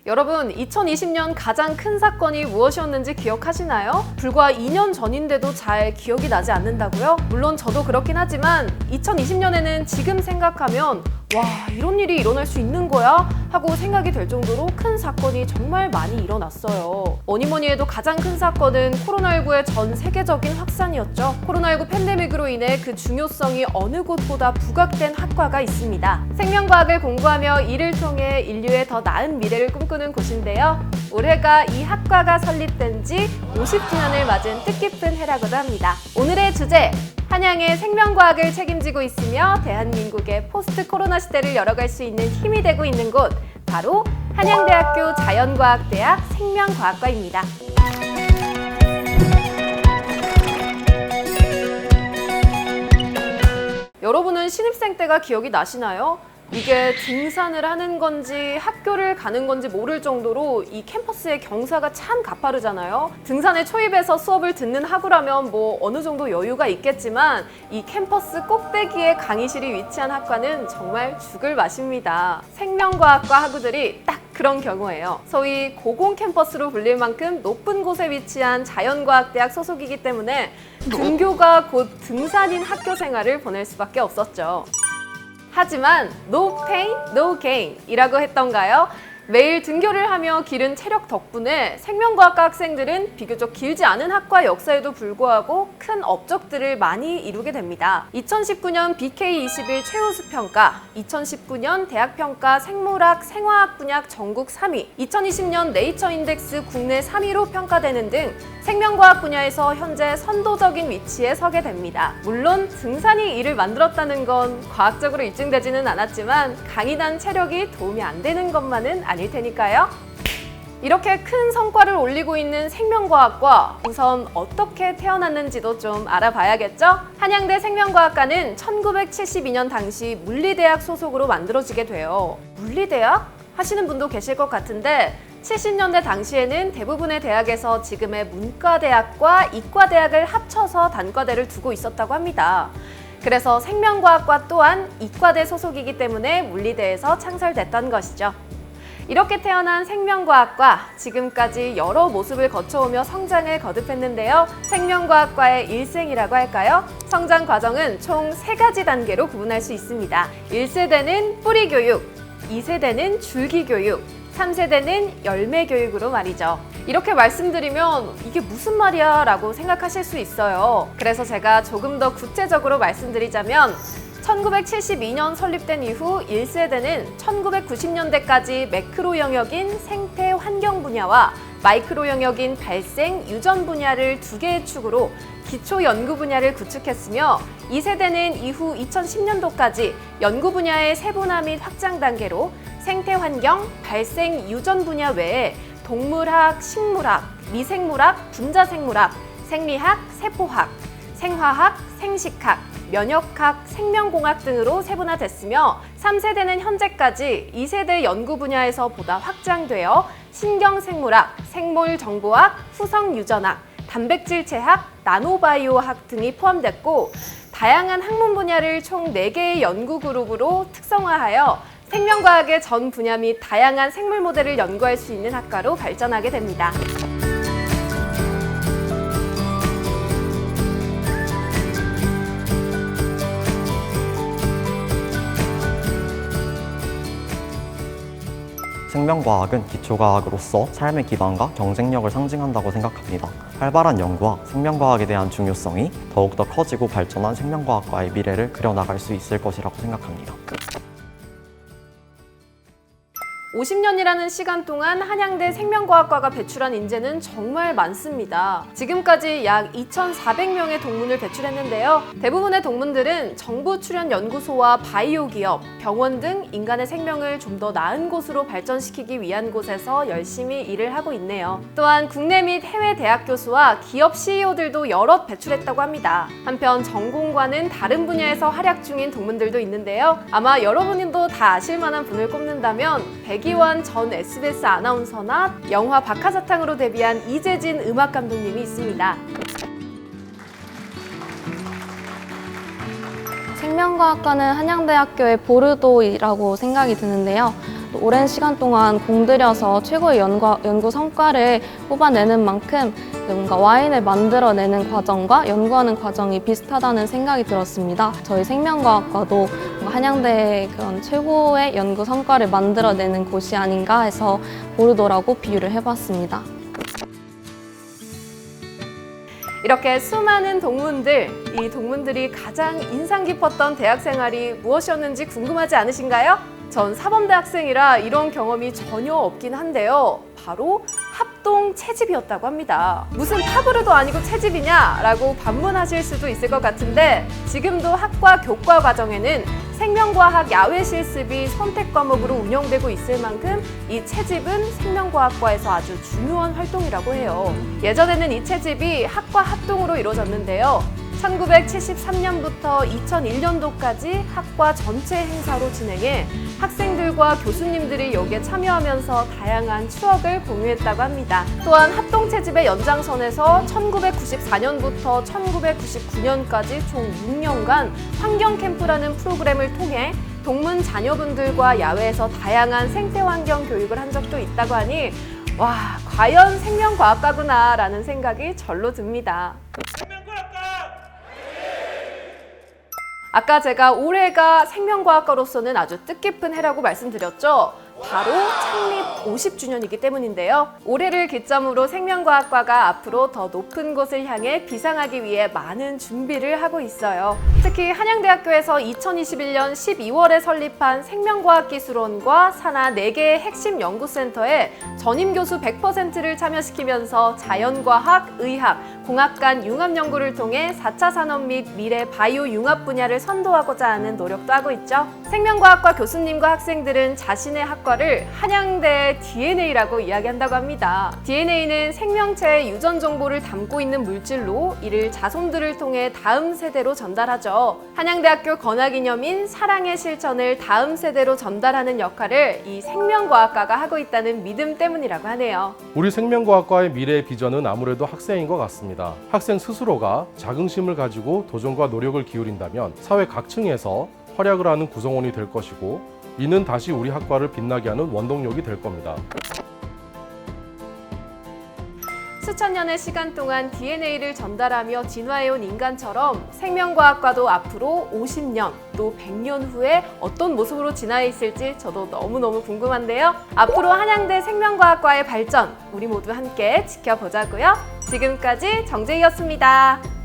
여러분, 2020년 가장 큰 사건이 무엇이었는지 기억하시나요? 불과 2년 전인데도 잘 기억이 나지 않는다고요? 물론 저도 그렇긴 하지만 2020년에는 지금 생각하면 와, 이런 일이 일어날 수 있는 거야? 하고 생각이 될 정도로 큰 사건이 정말 많이 일어났어요. 뭐니뭐니 해도 가장 큰 사건은 코로나19의 전 세계적인 확산이었죠. 코로나19 팬데믹으로 인해 그 중요성이 어느 곳보다 부각된 학과가 있습니다. 생명과학을 공부하며 이를 통해 인류의 더 나은 미래를 꿈꾸는 곳인데요. 올해가 이 학과가 설립된 지 50주년을 맞은 뜻깊은 해라고도 합니다. 오늘의 주제! 한양의 생명과학을 책임지고 있으며 대한민국의 포스트 코로나 시대를 열어갈 수 있는 힘이 되고 있는 곳, 바로 한양대학교 자연과학대학 생명과학과입니다. 여러분은 신입생 때가 기억이 나시나요? 이게 등산을 하는 건지 학교를 가는 건지 모를 정도로 이 캠퍼스의 경사가 참 가파르잖아요. 등산에 초입해서 수업을 듣는 학우라면 뭐 어느 정도 여유가 있겠지만 이 캠퍼스 꼭대기에 강의실이 위치한 학과는 정말 죽을 맛입니다. 생명과학과 학우들이 딱 그런 경우예요. 소위 고공 캠퍼스로 불릴 만큼 높은 곳에 위치한 자연과학대학 소속이기 때문에 등교가 곧 등산인 학교 생활을 보낼 수밖에 없었죠. 하지만 no pain, no gain 이라고 했던가요? 매일 등교를 하며 기른 체력 덕분에 생명과학과 학생들은 비교적 길지 않은 학과 역사에도 불구하고 큰 업적들을 많이 이루게 됩니다. 2019년 BK21 최우수 평가, 2019년 대학평가 생물학, 생화학 분야 전국 3위, 2020년 네이처 인덱스 국내 3위로 평가되는 등 생명과학 분야에서 현재 선도적인 위치에 서게 됩니다. 물론 등산이 이를 만들었다는 건 과학적으로 입증되지는 않았지만 강인한 체력이 도움이 안 되는 것만은 아닐 테니까요. 이렇게 큰 성과를 올리고 있는 생명과학과 우선 어떻게 태어났는지도 좀 알아봐야겠죠? 한양대 생명과학과는 1972년 당시 물리대학 소속으로 만들어지게 돼요. 물리대학? 하시는 분도 계실 것 같은데 70년대 당시에는 대부분의 대학에서 지금의 문과대학과 이과대학을 합쳐서 단과대를 두고 있었다고 합니다. 그래서 생명과학과 또한 이과대 소속이기 때문에 물리대에서 창설됐던 것이죠. 이렇게 태어난 생명과학과 지금까지 여러 모습을 거쳐오며 성장을 거듭했는데요. 생명과학과의 일생이라고 할까요? 성장 과정은 총 3가지 단계로 구분할 수 있습니다. 1세대는 뿌리교육, 2세대는 줄기교육, 3세대는 열매교육으로 말이죠. 이렇게 말씀드리면 이게 무슨 말이야 라고 생각하실 수 있어요. 그래서 제가 조금 더 구체적으로 말씀드리자면 1972년 설립된 이후 1세대는 1990년대까지 매크로 영역인 생태 환경 분야와 마이크로 영역인 발생 유전 분야를 2개의 축으로 기초 연구 분야를 구축했으며 2세대는 이후 2010년도까지 연구 분야의 세분화 및 확장 단계로 생태 환경, 발생 유전 분야 외에 동물학, 식물학, 미생물학, 분자생물학, 생리학, 세포학, 생화학, 생식학, 면역학, 생명공학 등으로 세분화됐으며 3세대는 현재까지 2세대 연구 분야에서 보다 확장되어 신경생물학, 생물정보학, 후성유전학, 단백질체학, 나노바이오학 등이 포함됐고 다양한 학문 분야를 총 4개의 연구 그룹으로 특성화하여 생명과학의 전 분야 및 다양한 생물 모델을 연구할 수 있는 학과로 발전하게 됩니다. 생명과학은 기초과학으로서 삶의 기반과 경쟁력을 상징한다고 생각합니다. 활발한 연구와 생명과학에 대한 중요성이 더욱더 커지고 발전한 생명과학과의 미래를 그려나갈 수 있을 것이라고 생각합니다. 50년이라는 시간 동안 한양대 생명과학과가 배출한 인재는 정말 많습니다. 지금까지 약 2,400명의 동문을 배출했는데요. 대부분의 동문들은 정부 출연 연구소와 바이오 기업, 병원 등 인간의 생명을 좀 더 나은 곳으로 발전시키기 위한 곳에서 열심히 일을 하고 있네요. 또한 국내 및 해외 대학 교수와 기업 CEO들도 여럿 배출했다고 합니다. 한편 전공과는 다른 분야에서 활약 중인 동문들도 있는데요. 아마 여러분도 다 아실 만한 분을 꼽는다면 백이완 전 SBS 아나운서나 영화 박하사탕으로 데뷔한 이재진 음악 감독님이 있습니다. 생명과학과는 한양대학교의 보르도이라고 생각이 드는데요. 또 오랜 시간 동안 공들여서 최고의 연구 성과를 뽑아내는 만큼 뭔가 와인을 만들어내는 과정과 연구하는 과정이 비슷하다는 생각이 들었습니다. 저희 생명과학과도 뭔가 한양대의 그런 최고의 연구 성과를 만들어내는 곳이 아닌가 해서 보르도라고 비유를 해봤습니다. 이렇게 수많은 동문들, 이 동문들이 가장 인상 깊었던 대학 생활이 무엇이었는지 궁금하지 않으신가요? 전 사범대학생이라 이런 경험이 전혀 없긴 한데요. 바로 합동 채집이었다고 합니다. 무슨 파브르도 아니고 채집이냐? 라고 반문하실 수도 있을 것 같은데 지금도 학과 교과 과정에는 생명과학 야외 실습이 선택 과목으로 운영되고 있을 만큼 이 채집은 생명과학과에서 아주 중요한 활동이라고 해요. 예전에는 이 채집이 학과 합동으로 이루어졌는데요. 1973년부터 2001년도까지 학과 전체 행사로 진행해 학생들과 교수님들이 여기에 참여하면서 다양한 추억을 공유했다고 합니다. 또한 합동 채집의 연장선에서 1994년부터 1999년까지 총 6년간 환경 캠프라는 프로그램을 통해 동문 자녀분들과 야외에서 다양한 생태 환경 교육을 한 적도 있다고 하니 와, 과연 생명과학과구나 라는 생각이 절로 듭니다. 아까 제가 올해가 생명과학과로서는 아주 뜻깊은 해라고 말씀드렸죠. 바로 창립 50주년이기 때문인데요. 올해를 기점으로 생명과학과가 앞으로 더 높은 곳을 향해 비상하기 위해 많은 준비를 하고 있어요. 특히 한양대학교에서 2021년 12월에 설립한 생명과학기술원과 산하 4개의 핵심 연구센터에 전임 교수 100%를 참여시키면서 자연과학, 의학, 공학 간 융합 연구를 통해 4차 산업 및 미래 바이오 융합 분야를 선도하고자 하는 노력도 하고 있죠. 생명과학과 교수님과 학생들은 자신의 학과를 한양대 DNA라고 이야기한다고 합니다. DNA는 생명체의 유전 정보를 담고 있는 물질로 이를 자손들을 통해 다음 세대로 전달하죠. 한양대학교 건화기념인 사랑의 실천을 다음 세대로 전달하는 역할을 이 생명과학과가 하고 있다는 믿음 때문이라고 하네요. 우리 생명과학과의 미래의 비전은 아무래도 학생인 것 같습니다. 학생 스스로가 자긍심을 가지고 도전과 노력을 기울인다면 사회 각층에서 활약을 하는 구성원이 될 것이고 이는 다시 우리 학과를 빛나게 하는 원동력이 될 겁니다. 수천 년의 시간 동안 DNA를 전달하며 진화해온 인간처럼 생명과학과도 앞으로 50년 또 100년 후에 어떤 모습으로 진화해 있을지 저도 너무너무 궁금한데요. 앞으로 한양대 생명과학과의 발전 우리 모두 함께 지켜보자고요. 지금까지 정재희였습니다.